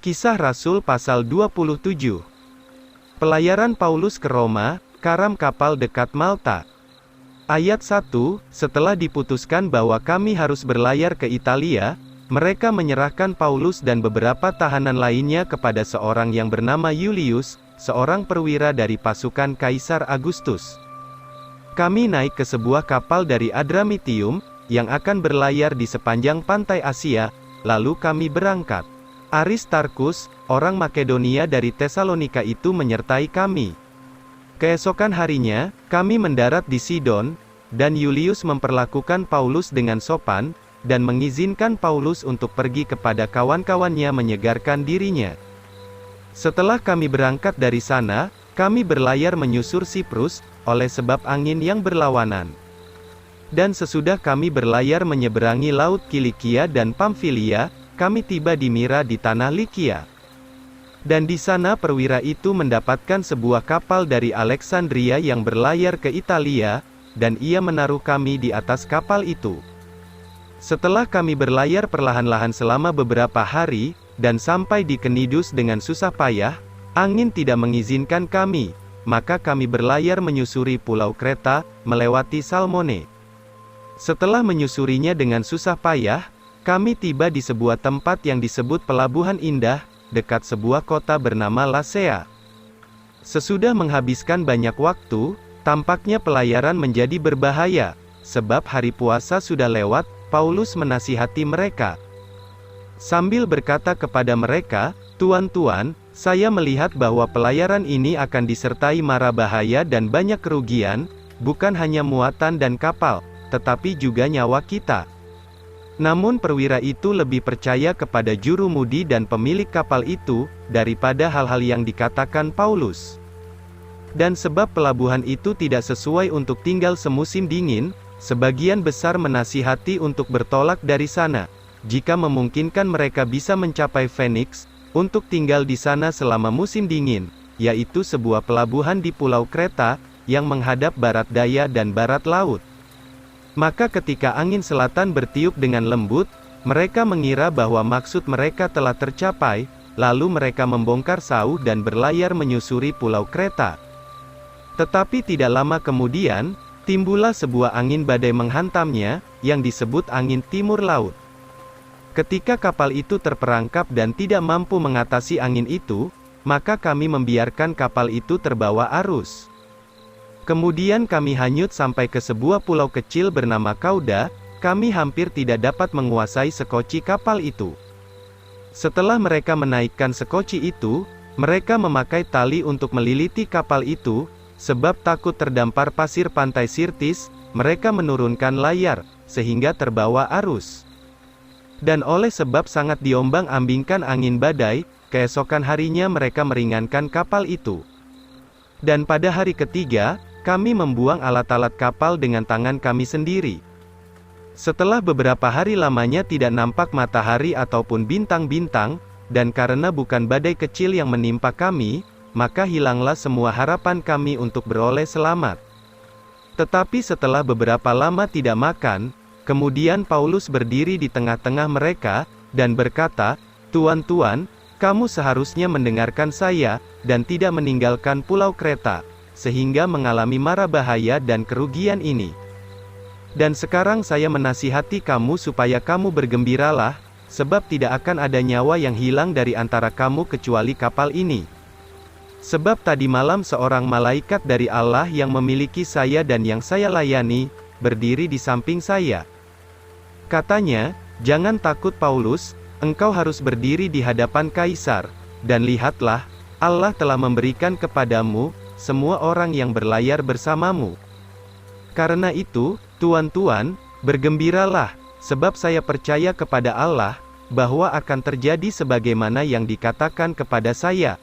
Kisah Rasul pasal 27. Pelayaran Paulus ke Roma, karam kapal dekat Malta. Ayat 1, setelah diputuskan bahwa kami harus berlayar ke Italia, mereka menyerahkan Paulus dan beberapa tahanan lainnya kepada seorang yang bernama Julius, seorang perwira dari pasukan Kaisar Agustus. Kami naik ke sebuah kapal dari Adramitium, yang akan berlayar di sepanjang pantai Asia, lalu kami berangkat. Aristarkus, orang Makedonia dari Tesalonika itu menyertai kami. Keesokan harinya, kami mendarat di Sidon, dan Julius memperlakukan Paulus dengan sopan, dan mengizinkan Paulus untuk pergi kepada kawan-kawannya menyegarkan dirinya. Setelah kami berangkat dari sana, kami berlayar menyusur Siprus, oleh sebab angin yang berlawanan. Dan sesudah kami berlayar menyeberangi laut Kilikia dan Pamfilia, kami tiba di Mira di tanah Likia. Dan di sana perwira itu mendapatkan sebuah kapal dari Alexandria yang berlayar ke Italia, dan ia menaruh kami di atas kapal itu. Setelah kami berlayar perlahan-lahan selama beberapa hari, dan sampai di Knidus dengan susah payah, angin tidak mengizinkan kami, maka kami berlayar menyusuri pulau Kreta, melewati Salmone. Setelah menyusurinya dengan susah payah, kami tiba di sebuah tempat yang disebut Pelabuhan Indah, dekat sebuah kota bernama Lasea. Sesudah menghabiskan banyak waktu, tampaknya pelayaran menjadi berbahaya, sebab hari puasa sudah lewat. Paulus menasihati mereka, sambil berkata kepada mereka, "Tuan-tuan, saya melihat bahwa pelayaran ini akan disertai mara bahaya dan banyak kerugian, bukan hanya muatan dan kapal, tetapi juga nyawa kita." Namun perwira itu lebih percaya kepada jurumudi dan pemilik kapal itu, daripada hal-hal yang dikatakan Paulus. Dan sebab pelabuhan itu tidak sesuai untuk tinggal semusim dingin, sebagian besar menasihati untuk bertolak dari sana, jika memungkinkan mereka bisa mencapai Phoenix, untuk tinggal di sana selama musim dingin, yaitu sebuah pelabuhan di Pulau Kreta, yang menghadap barat daya dan barat laut. Maka ketika angin selatan bertiup dengan lembut, mereka mengira bahwa maksud mereka telah tercapai, lalu mereka membongkar sauh dan berlayar menyusuri Pulau Kreta. Tetapi tidak lama kemudian, timbullah sebuah angin badai menghantamnya, yang disebut angin timur laut. Ketika kapal itu terperangkap dan tidak mampu mengatasi angin itu, maka kami membiarkan kapal itu terbawa arus. Kemudian kami hanyut sampai ke sebuah pulau kecil bernama Kauda, kami hampir tidak dapat menguasai sekoci kapal itu. Setelah mereka menaikkan sekoci itu, mereka memakai tali untuk meliliti kapal itu, sebab takut terdampar pasir pantai Sirtis, mereka menurunkan layar, sehingga terbawa arus. Dan oleh sebab sangat diombang-ambingkan angin badai, keesokan harinya mereka meringankan kapal itu. Dan pada hari ketiga, kami membuang alat-alat kapal dengan tangan kami sendiri. Setelah beberapa hari lamanya tidak nampak matahari ataupun bintang-bintang, dan karena bukan badai kecil yang menimpa kami, maka hilanglah semua harapan kami untuk beroleh selamat. Tetapi setelah beberapa lama tidak makan, kemudian Paulus berdiri di tengah-tengah mereka, dan berkata, "Tuan-tuan, kamu seharusnya mendengarkan saya, dan tidak meninggalkan Pulau Kreta, sehingga mengalami mara bahaya dan kerugian ini. Dan sekarang saya menasihati kamu supaya kamu bergembiralah, sebab tidak akan ada nyawa yang hilang dari antara kamu kecuali kapal ini. Sebab tadi malam seorang malaikat dari Allah yang memiliki saya dan yang saya layani, berdiri di samping saya. Katanya, 'Jangan takut Paulus, engkau harus berdiri di hadapan Kaisar, dan lihatlah, Allah telah memberikan kepadamu semua orang yang berlayar bersamamu. Karena itu, tuan-tuan, bergembiralah, sebab saya percaya kepada Allah, bahwa akan terjadi sebagaimana yang dikatakan kepada saya.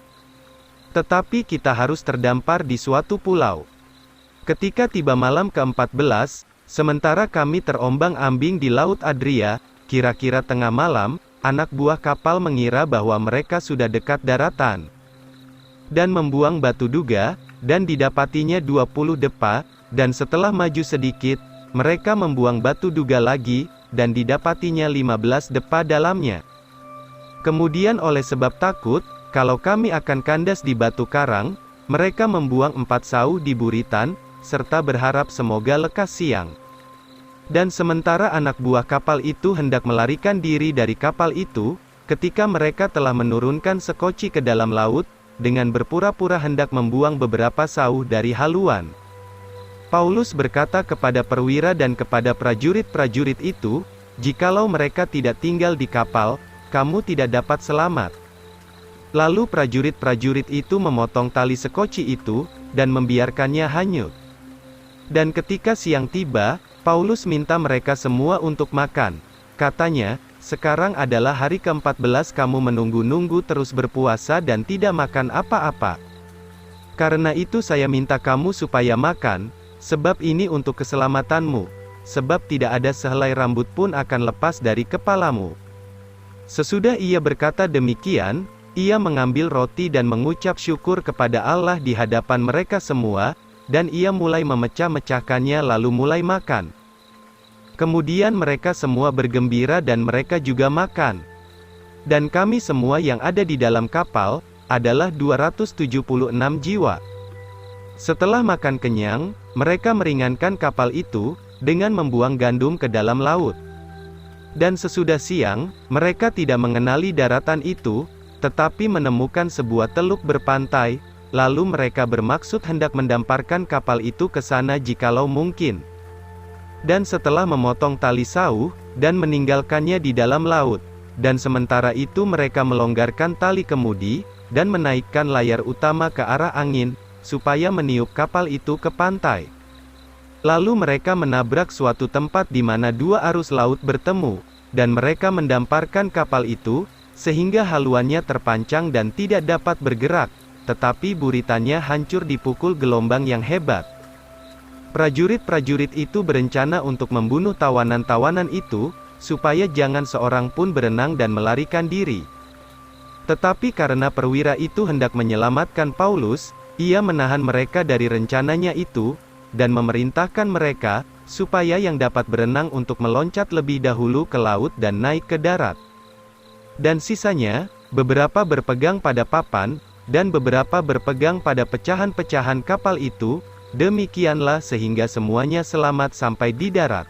Tetapi kita harus terdampar di suatu pulau.' Ketika tiba malam ke-14, sementara kami terombang-ambing di Laut Adria, kira-kira tengah malam, anak buah kapal mengira bahwa mereka sudah dekat daratan, dan membuang batu duga, dan didapatinya 20 depa, dan setelah maju sedikit, mereka membuang batu duga lagi, dan didapatinya 15 depa dalamnya. Kemudian oleh sebab takut, kalau kami akan kandas di batu karang, mereka membuang 4 sauh di buritan, serta berharap semoga lekas siang. Dan sementara anak buah kapal itu hendak melarikan diri dari kapal itu, ketika mereka telah menurunkan sekoci ke dalam laut, dengan berpura-pura hendak membuang beberapa sauh dari haluan. Paulus berkata kepada perwira dan kepada prajurit-prajurit itu, "Jikalau mereka tidak tinggal di kapal, kamu tidak dapat selamat." Lalu prajurit-prajurit itu memotong tali sekoci itu, dan membiarkannya hanyut. Dan ketika siang tiba, Paulus minta mereka semua untuk makan. Katanya, "Sekarang adalah hari ke-14 kamu menunggu-nunggu terus berpuasa dan tidak makan apa-apa. Karena itu saya minta kamu supaya makan, sebab ini untuk keselamatanmu, sebab tidak ada sehelai rambut pun akan lepas dari kepalamu." Sesudah ia berkata demikian, ia mengambil roti dan mengucap syukur kepada Allah di hadapan mereka semua, dan ia mulai memecah-mecahkannya lalu mulai makan. Kemudian mereka semua bergembira dan mereka juga makan. Dan kami semua yang ada di dalam kapal, adalah 276 jiwa. Setelah makan kenyang, mereka meringankan kapal itu, dengan membuang gandum ke dalam laut. Dan sesudah siang, mereka tidak mengenali daratan itu, tetapi menemukan sebuah teluk berpantai, lalu mereka bermaksud hendak mendamparkan kapal itu ke sana jikalau mungkin. Dan setelah memotong tali sauh, dan meninggalkannya di dalam laut, dan sementara itu mereka melonggarkan tali kemudi, dan menaikkan layar utama ke arah angin, supaya meniup kapal itu ke pantai. Lalu mereka menabrak suatu tempat di mana 2 arus laut bertemu, dan mereka mendamparkan kapal itu, sehingga haluannya terpancang dan tidak dapat bergerak, tetapi buritannya hancur dipukul gelombang yang hebat. Prajurit-prajurit itu berencana untuk membunuh tawanan-tawanan itu, supaya jangan seorang pun berenang dan melarikan diri. Tetapi karena perwira itu hendak menyelamatkan Paulus, ia menahan mereka dari rencananya itu, dan memerintahkan mereka, supaya yang dapat berenang untuk meloncat lebih dahulu ke laut dan naik ke darat. Dan sisanya, beberapa berpegang pada papan, dan beberapa berpegang pada pecahan-pecahan kapal itu, demikianlah sehingga semuanya selamat sampai di darat.